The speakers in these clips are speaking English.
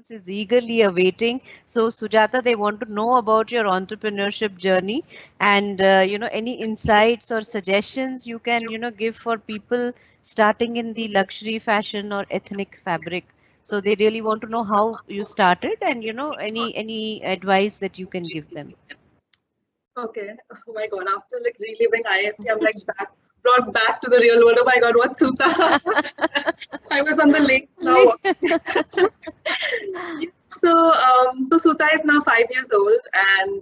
audience is eagerly awaiting. So, Sujata, they want to know about your entrepreneurship journey and, any insights or suggestions you can, give for people starting in the luxury fashion or ethnic fabric. So they really want to know how you started and, any advice that you can give them. Okay. Oh my God. After like reliving IFT, I'm like brought back to the real world. Oh my God, what's Suta? I was on the lake now. So Suta is now 5 years old, and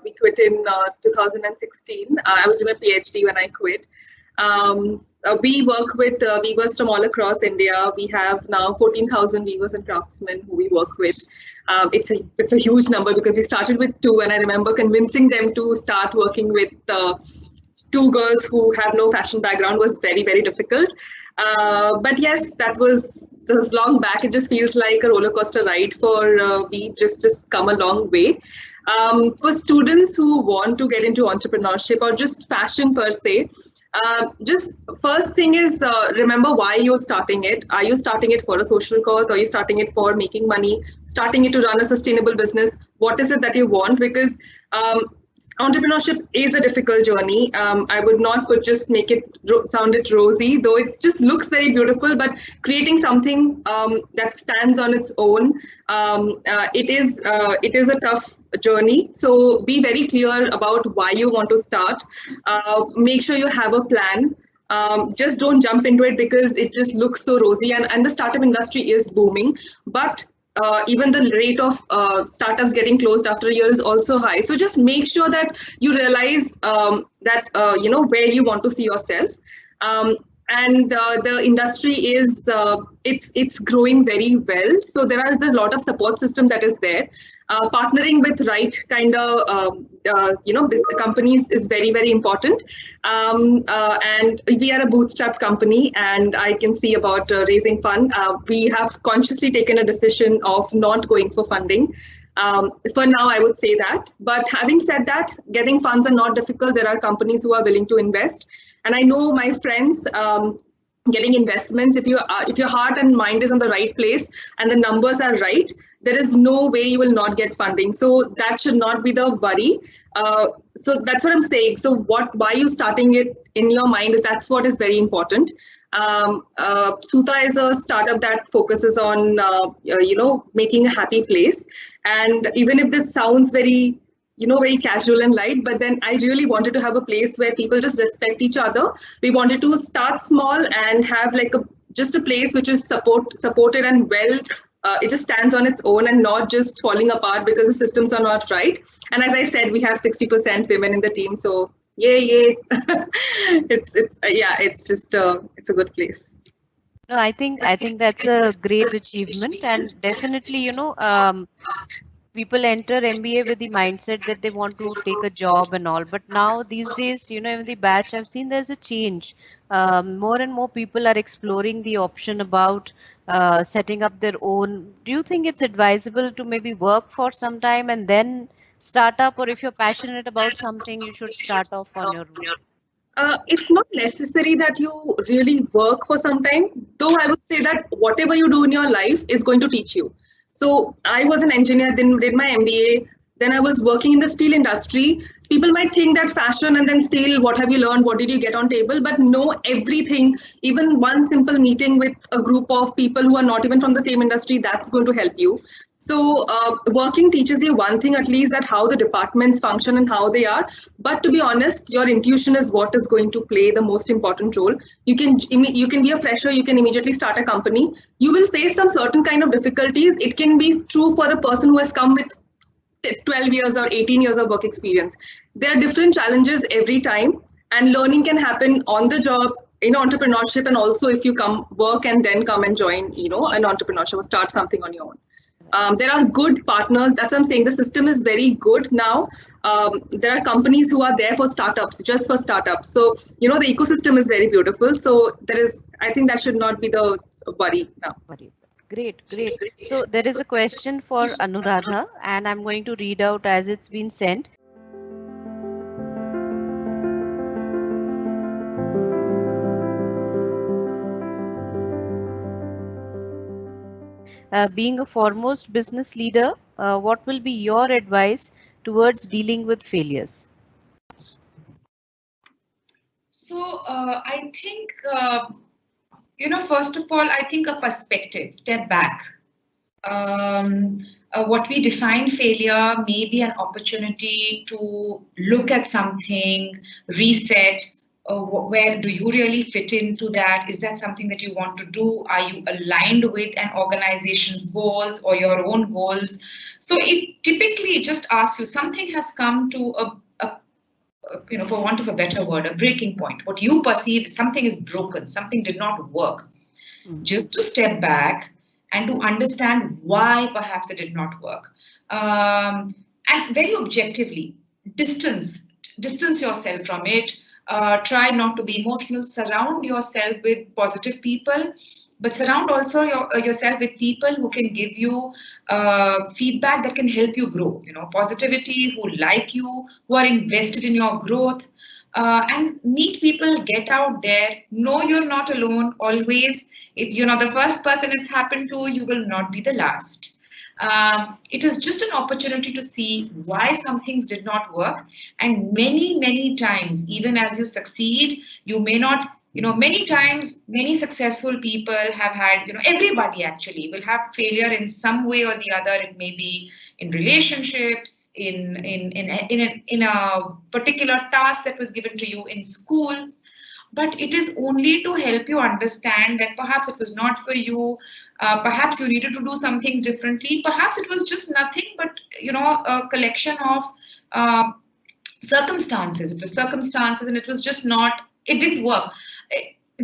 we quit in 2016. I was doing a PhD when I quit. We work with weavers from all across India. We have now 14,000 weavers and craftsmen who we work with. It's a huge number because we started with two, and I remember convincing them to start working with two girls who have no fashion background was very difficult. But yes, that was long back. It just feels like a roller coaster ride for we just come a long way. For students who want to get into entrepreneurship or just fashion per se, just first thing is remember why you're starting it. Are you starting it for a social cause? Are you starting it for making money? Starting it to run a sustainable business? What is it that you want? Because entrepreneurship is a difficult journey. I would not put just make it sound it rosy, though it just looks very beautiful. But creating something that stands on its own, it is a tough journey. So be very clear about why you want to start. Make sure you have a plan. Just don't jump into it because it just looks so rosy, and the startup industry is booming, but even the rate of startups getting closed after a year is also high. So just make sure that you realize that where you want to see yourself. And the industry is it's growing very well. So there is a lot of support system that is there. Partnering with right kind of companies is very important. And we are a bootstrap company, and I can see about raising fund. We have consciously taken a decision of not going for funding. For now, I would say that. But having said that, getting funds are not difficult. There are companies who are willing to invest, and I know my friends. Getting investments, if your heart and mind is in the right place and the numbers are right, there is no way you will not get funding. So that should not be the worry. So that's what I'm saying. So why you starting it in your mind, that's what is very important. Suta is a startup that focuses on making a happy place. And even if this sounds very casual and light, but then I really wanted to have a place where people just respect each other. We wanted to start small and have like just a place which is supported and well. It just stands on its own and not just falling apart because the systems are not right. And as I said, we have 60% women in the team, so yay. It's just it's a good place. No, I think that's a great achievement, and definitely, people enter MBA with the mindset that they want to take a job and all. But now these days, in the batch, I've seen there's a change. More and more people are exploring the option about setting up their own. Do you think it's advisable to maybe work for some time and then start up, or if you're passionate about something, you should start off on your own? It's not necessary that you really work for some time, though I would say that whatever you do in your life is going to teach you. So I was an engineer, then did my MBA, then I was working in the steel industry. People might think that fashion and then steel, what have you learned? What did you get on table? But no, everything, even one simple meeting with a group of people who are not even from the same industry, that's going to help you. So working teaches you one thing at least, that how the departments function and how they are. But to be honest, your intuition is what is going to play the most important role. You can be a fresher. You can immediately start a company. You will face some certain kind of difficulties. It can be true for a person who has come with 12 years or 18 years of work experience. There are different challenges every time, and learning can happen on the job in entrepreneurship, and also if you come work and then come and join an entrepreneurship or start something on your own. There are good partners. That's what I'm saying. The system is very good now. There are companies who are there for startups, just for startups. So, the ecosystem is very beautiful. So I think that should not be the worry now. Great, great. So there is a question for Anuradha, and I'm going to read out as it's been sent. being a foremost business leader, what will be your advice towards dealing with failures? So I think, first of all, I think a perspective, step back. Um, what we define failure may be an opportunity to look at something, reset. Where do you really fit into that? Is that something that you want to do? Are you aligned with an organization's goals or your own goals? So it typically just asks you, something has come to for want of a better word, a breaking point. What you perceive, something is broken, something did not work. Just to step back and to understand why perhaps it did not work. And very objectively, distance yourself from it. Try not to be emotional. Surround yourself with positive people, but surround also yourself with people who can give you feedback that can help you grow. Positivity, who like you, who are invested in your growth. And meet people, get out there, know you're not alone always. If you're not the first person it's happened to, you will not be the last. It is just an opportunity to see why some things did not work. And many times, even as you succeed, you may not, many times, many successful people have had, everybody actually will have failure in some way or the other. It may be in relationships, in a particular task that was given to you in school. But it is only to help you understand that perhaps it was not for you. Perhaps you needed to do some things differently. Perhaps it was just nothing but a collection of circumstances. It was circumstances, and it was just not. It didn't work.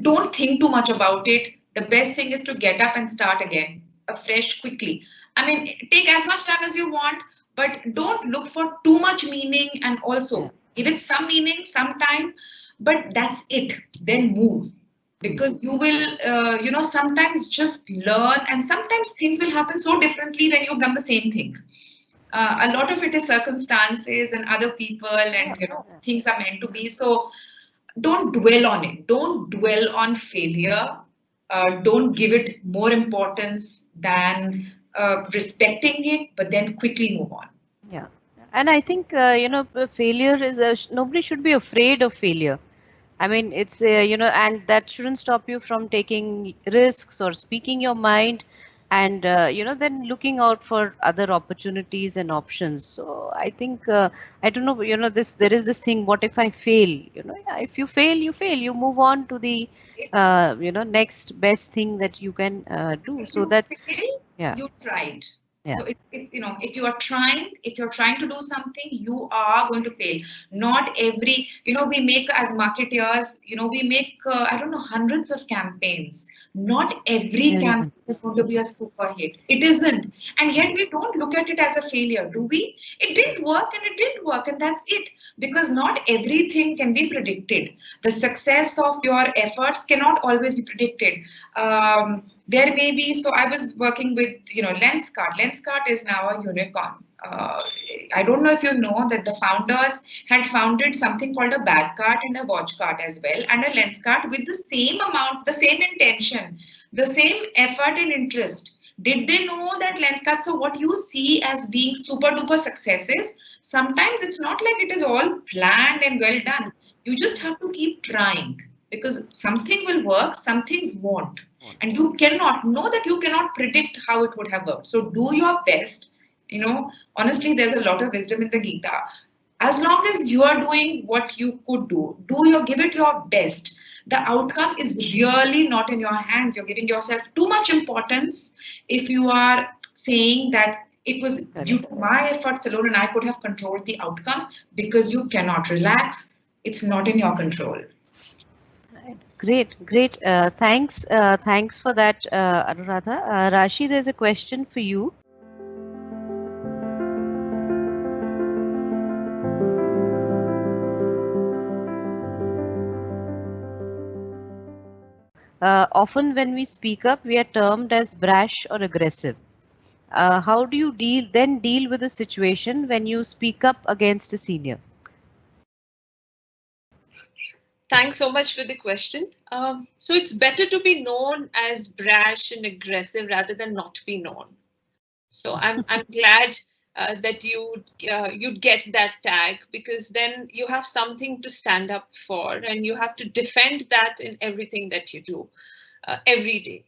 Don't think too much about it. The best thing is to get up and start again, afresh, quickly. I mean, take as much time as you want, but don't look for too much meaning, and also give it some meaning, some time. But that's it. Then move, because you will, sometimes just learn, and sometimes things will happen so differently when you've done the same thing. A lot of it is circumstances and other people, and things are meant to be. So don't dwell on it. Don't dwell on failure. Don't give it more importance than respecting it, but then quickly move on. Yeah. And I think, failure is nobody should be afraid of failure. I mean, it's, and that shouldn't stop you from taking risks or speaking your mind and, then looking out for other opportunities and options. So I think, I don't know, there is this thing, what if I fail? Yeah, if you fail, you move on to the, next best thing that you can do. So that, yeah. You tried. Yeah. So it's if you're trying to do something, you are going to fail. Not every, we make, as marketeers, we make, I don't know, hundreds of campaigns. Not every campaign is going to be a super hit. It isn't. And yet we don't look at it as a failure, do we? It didn't work, and it didn't work, and that's it. Because not everything can be predicted. The success of your efforts cannot always be predicted. There may be, so I was working with, Lenskart. Lenskart is now a unicorn. I don't know if you know that the founders had founded something called a bag cart and a watch cart as well, and a Lenskart with the same amount, the same intention, the same effort and interest. Did they know that Lenskart? So what you see as being super duper successes, sometimes it's not like it is all planned and well done. You just have to keep trying, because something will work, some things won't. And you cannot know that you cannot predict how it would have worked. So do your best. Honestly, there's a lot of wisdom in the Gita. As long as you are doing what you could do, give it your best. The outcome is really not in your hands. You're giving yourself too much importance if you are saying that it was due to my efforts alone and I could have controlled the outcome, because you cannot relax. It's not in your control. Great. Thanks for that, Anuradha. Rashi, there's a question for you. Often when we speak up, we are termed as brash or aggressive. How do you deal with a situation when you speak up against a senior? Thanks so much for the question. So it's better to be known as brash and aggressive rather than not be known. So I'm glad that you'd get that tag, because then you have something to stand up for, and you have to defend that in everything that you do every day.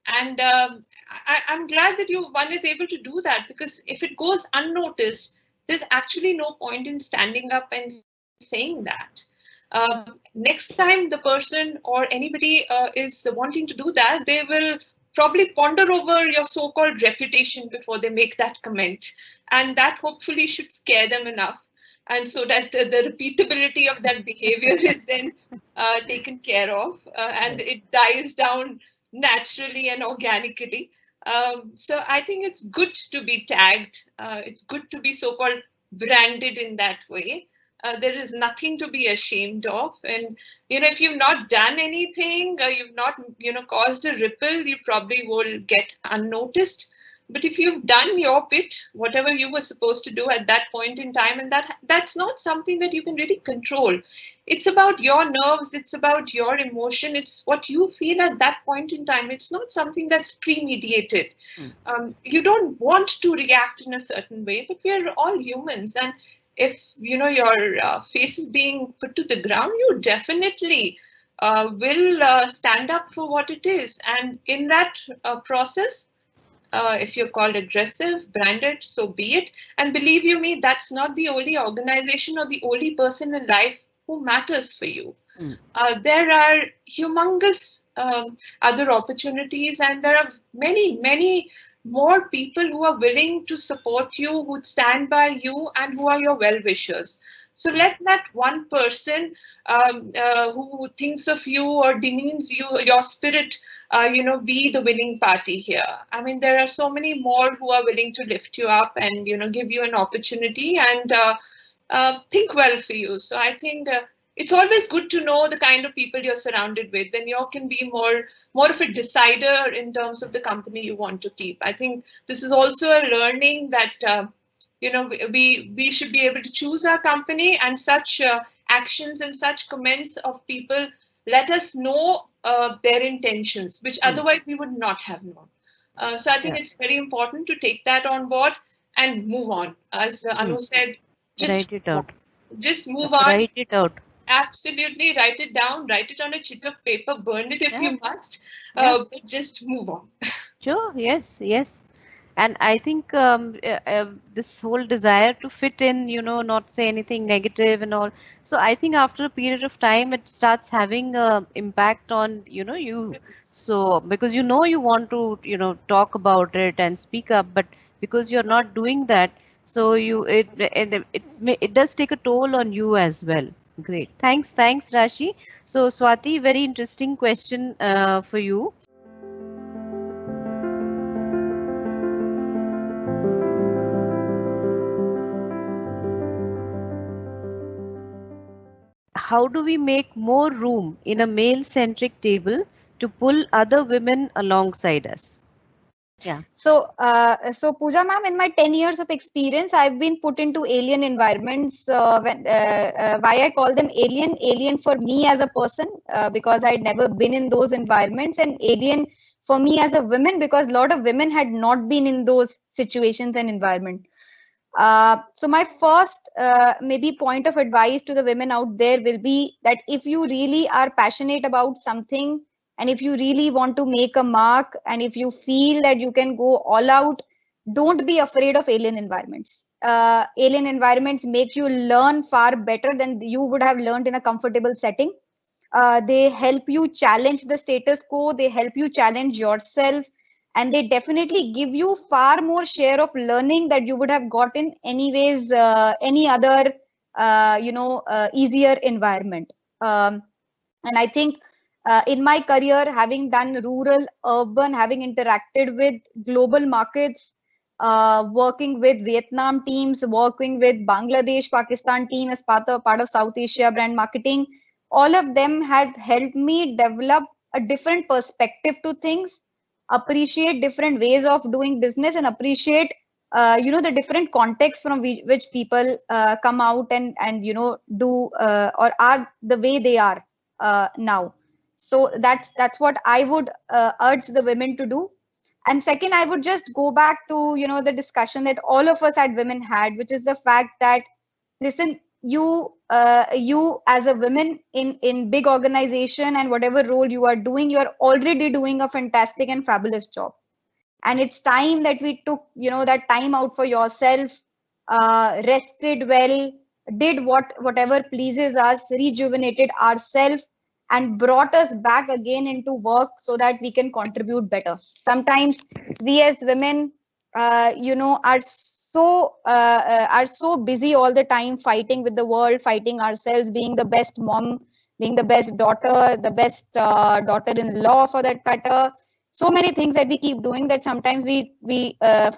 And I'm glad that one is able to do that, because if it goes unnoticed, there's actually no point in standing up and saying that. Next time the person or anybody is wanting to do that, they will probably ponder over your so-called reputation before they make that comment. And that hopefully should scare them enough. And so that the repeatability of that behavior is then taken care of, and it dies down naturally and organically. So I think it's good to be tagged. It's good to be so-called branded in that way. There is nothing to be ashamed of. And, if you've not done anything, you've not, caused a ripple, you probably will get unnoticed. But if you've done your bit, whatever you were supposed to do at that point in time, and that's not something that you can really control. It's about your nerves, it's about your emotion, it's what you feel at that point in time. It's not something that's premeditated. You don't want to react in a certain way, but we are all humans. And if your face is being put to the ground, you definitely will stand up for what it is. And in that process, if you're called aggressive, branded, so be it. And believe you me, that's not the only organization or the only person in life who matters for you. There are humongous other opportunities, and there are many, many more people who are willing to support you, who stand by you, and who are your well-wishers. So let that one person who thinks of you or demeans you, your spirit, be the winning party here. I mean, there are so many more who are willing to lift you up and, give you an opportunity and think well for you. So I think it's always good to know the kind of people you're surrounded with. Then you can be more of a decider in terms of the company you want to keep. I think this is also a learning that we should be able to choose our company, and such actions and such comments of people let us know their intentions, which otherwise we would not have known. So I think it's very important to take that on board and move on. As Anu said, just move on. Write it out. Absolutely, write it down, write it on a sheet of paper, burn it if you must, but just move on. Sure, yes. And I think this whole desire to fit in, not say anything negative and all. So I think after a period of time, it starts having an impact on, you. So because you want to, talk about it and speak up, but because you're not doing that, so it does take a toll on you as well. Great. Thanks, Rashi. So Swati, very interesting question for you. How do we make more room in a male-centric table to pull other women alongside us? Yeah. So Pooja ma'am, in my 10 years of experience, I've been put into alien environments. Why I call them alien for me as a person, because I'd never been in those environments, and alien for me as a woman, because a lot of women had not been in those situations and environment. So my first maybe point of advice to the women out there will be that if you really are passionate about something, and if you really want to make a mark, and if you feel that you can go all out, don't be afraid of alien environments. Alien environments make you learn far better than you would have learned in a comfortable setting. They help you challenge the status quo, they help you challenge yourself, and they definitely give you far more share of learning that you would have gotten anyways, any other, easier environment. And I think in my career, having done rural, urban, having interacted with global markets, working with Vietnam teams, working with Bangladesh, Pakistan team as part of South Asia brand marketing, all of them had helped me develop a different perspective to things, appreciate different ways of doing business, and appreciate the different contexts from which people come out and do or are the way they are. now. So that's what I would urge the women to do. And second, I would just go back to, the discussion that all of us at Women had, which is the fact that, listen, you as a woman in big organization and whatever role you are doing, you're already doing a fantastic and fabulous job. And it's time that we took, that time out for yourself, rested well, did whatever pleases us, rejuvenated ourselves, and brought us back again into work so that we can contribute better. Sometimes we as women, are so busy all the time fighting with the world, fighting ourselves, being the best mom, being the best daughter, the best daughter-in-law for that matter. So many things that we keep doing that sometimes we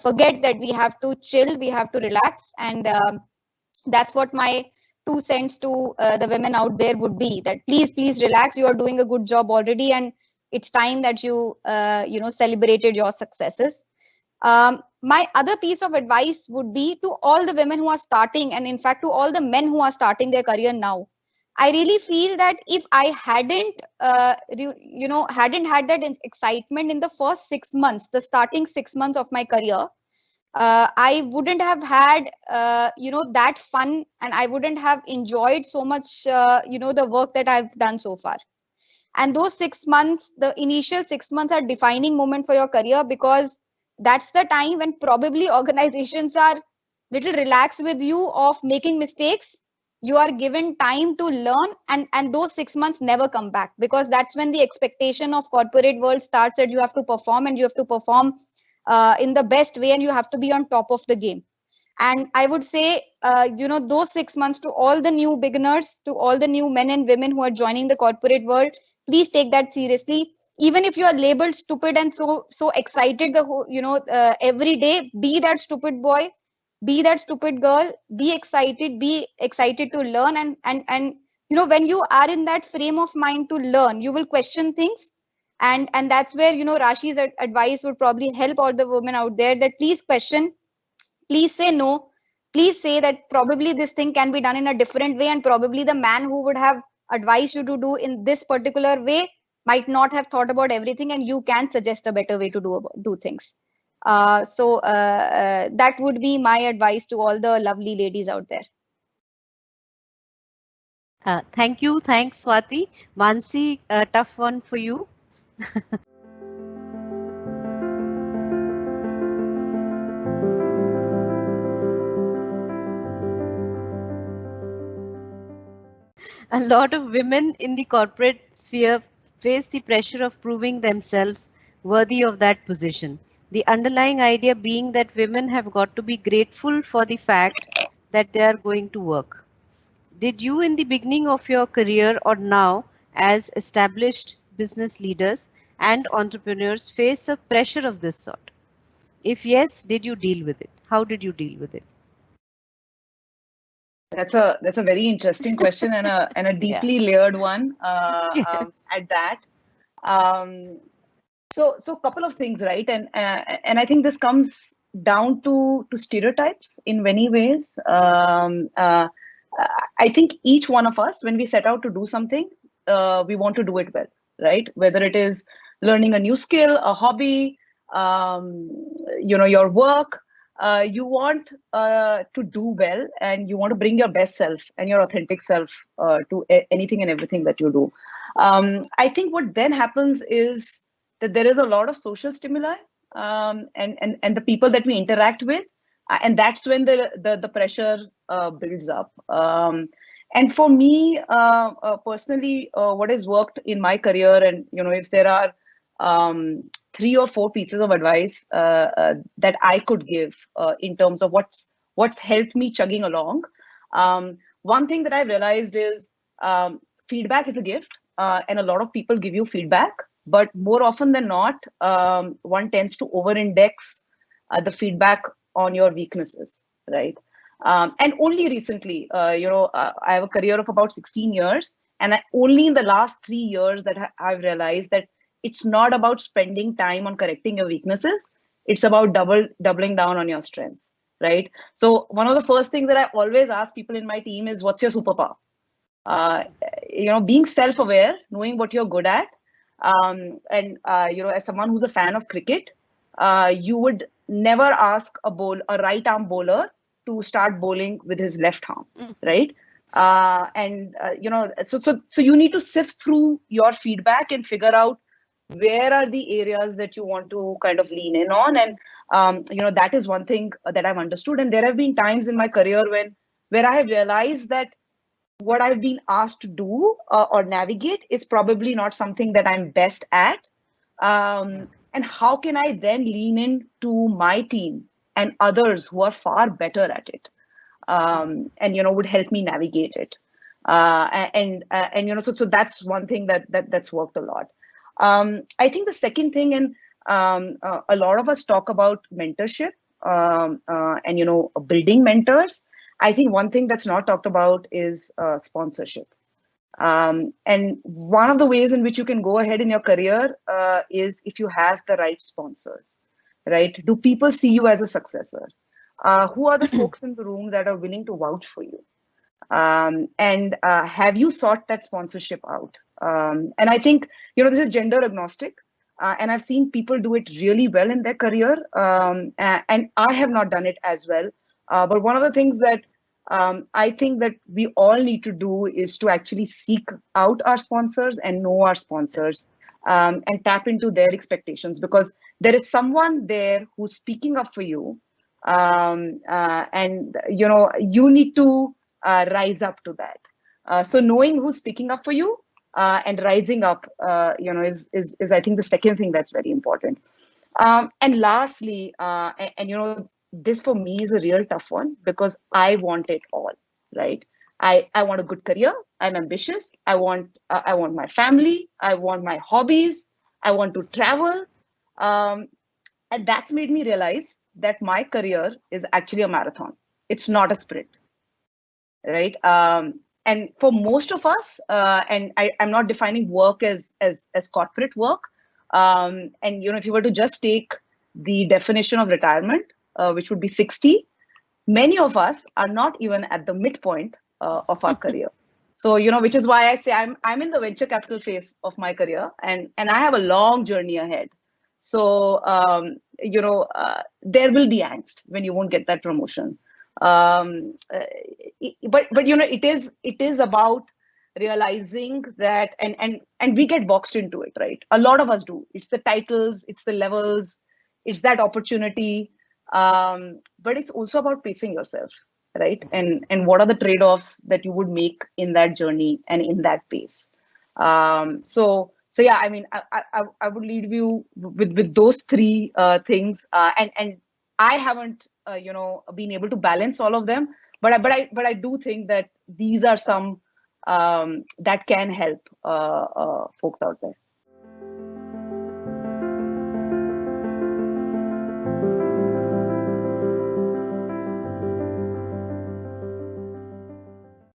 forget that we have to chill, we have to relax, and that's what my 2 cents to the women out there would be, that please relax. You are doing a good job already, and it's time that you celebrated your successes. My other piece of advice would be to all the women who are starting, and in fact to all the men who are starting their career now. I really feel that if I hadn't hadn't had that excitement in the first 6 months, the starting 6 months of my career, I wouldn't have had that fun, and I wouldn't have enjoyed so much the work that I've done so far. And those 6 months, the initial 6 months, are defining moment for your career, because that's the time when probably organizations are little relaxed with you of making mistakes. You are given time to learn, and those 6 months never come back, because that's when the expectation of corporate world starts, that you have to perform, and you have to perform in the best way, and you have to be on top of the game. And I would say, those 6 months, to all the new beginners, to all the new men and women who are joining the corporate world, please take that seriously. Even if you are labeled stupid and so excited the whole, every day, be that stupid boy, be that stupid girl, be excited to learn. And when you are in that frame of mind to learn, you will question things. And that's where, Rashi's advice would probably help all the women out there, that please question, please say no, please say that probably this thing can be done in a different way, and probably the man who would have advised you to do in this particular way might not have thought about everything, and you can suggest a better way to do things. That would be my advice to all the lovely ladies out there. Thank you. Thanks, Swati. Mansi, a tough one for you. A lot of women in the corporate sphere face the pressure of proving themselves worthy of that position. The underlying idea being that women have got to be grateful for the fact that they are going to work. Did you, in the beginning of your career or now, as established business leaders and entrepreneurs, face a pressure of this sort? If yes, did you deal with it? How did you deal with it? That's a very interesting question, and a deeply layered one Yes. at that. So couple of things, right? And I think this comes down to stereotypes in many ways. I think each one of us, when we set out to do something, we want to do it well, right? Whether it is learning a new skill, a hobby, your work, you want to do well, and you want to bring your best self and your authentic self to anything and everything that you do. I think what then happens is that there is a lot of social stimuli, and the people that we interact with, and that's when the pressure builds up. And for me, personally, what has worked in my career, and if there are 3 or 4 pieces of advice that I could give in terms of what's helped me chugging along. One thing that I've realized is feedback is a gift, and a lot of people give you feedback, but more often than not, one tends to over-index the feedback on your weaknesses, right? And only recently, I have a career of about 16 years, and only in the last 3 years that I've realized that it's not about spending time on correcting your weaknesses. It's about doubling down on your strengths, right? So one of the first things that I always ask people in my team is, what's your superpower? Being self-aware, knowing what you're good at, and as someone who's a fan of cricket, you would never ask a right arm bowler to start bowling with his left arm, right? So you need to sift through your feedback and figure out where are the areas that you want to kind of lean in on. And that is one thing that I've understood. And there have been times in my career where I have realized that what I've been asked to do or navigate is probably not something that I'm best at. And how can I then lean into my team and others who are far better at it, and would help me navigate it. So that's one thing that's worked a lot. I think the second thing, and a lot of us talk about mentorship and building mentors. I think one thing that's not talked about is sponsorship. And one of the ways in which you can go ahead in your career is if you have the right sponsors, right? Do people see you as a successor? Who are the folks in the room that are willing to vouch for you? And have you sought that sponsorship out? And I think, this is gender agnostic. And I've seen people do it really well in their career. And I have not done it as well. But one of the things that I think that we all need to do is to actually seek out our sponsors and know our sponsors, and tap into their expectations, because there is someone there who's speaking up for you. And you need to rise up to that. So knowing who's speaking up for you and rising up, is I think the second thing that's very important. And lastly, this for me is a real tough one, because I want it all, right? I want a good career. I'm ambitious. I want my family. I want my hobbies. I want to travel. And that's made me realize that my career is actually a marathon. It's not a sprint, right? And for most of us, and I'm not defining work as corporate work. And if you were to just take the definition of retirement, which would be 60, many of us are not even at the midpoint of our career. So, which is why I say I'm in the venture capital phase of my career, and I have a long journey ahead. So, there will be angst when you won't get that promotion. But it is about realizing that, and we get boxed into it, right? A lot of us do. It's the titles, it's the levels, it's that opportunity. But it's also about pacing yourself, right? And what are the trade-offs that you would make in that journey and in that pace? So yeah, I mean, I would leave you with those three things. And I haven't been able to balance all of them, but I do think that these are some that can help folks out there.